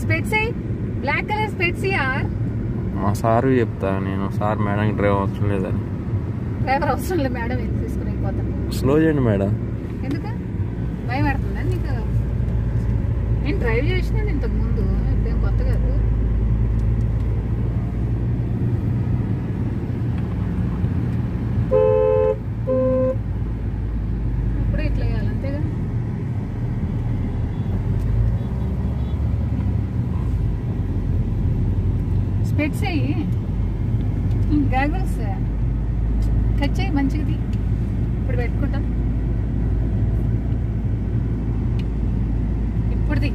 స్పెట్స్ అయ్యి black colour స్పెట్స్ యార్. మా సారు చెప్తా నేను, సార్ మేడం డ్రైవర్ అవసరం లేదని. డ్రైవర్ అవసరం లేదు మేడం, ఎందుకు తీసుకుని వెళ్ళిపోతాను. స్లో చేయండి మేడం. ఎందుకు భయం పడుతుందా నీకు? నేను డ్రైవ్ చేసినాను ఇంతకు ముందు, ఇప్పుడేం కొత్త కాదు. ఇప్పుడు ఇట్లా వేయాలి అంతేగా. స్పెట్స్ అయ్యి గాగుల్స్ కట్ చేయి మంచిది. ఇప్పుడు పెట్టుకుంటాం. ఇప్పుడుది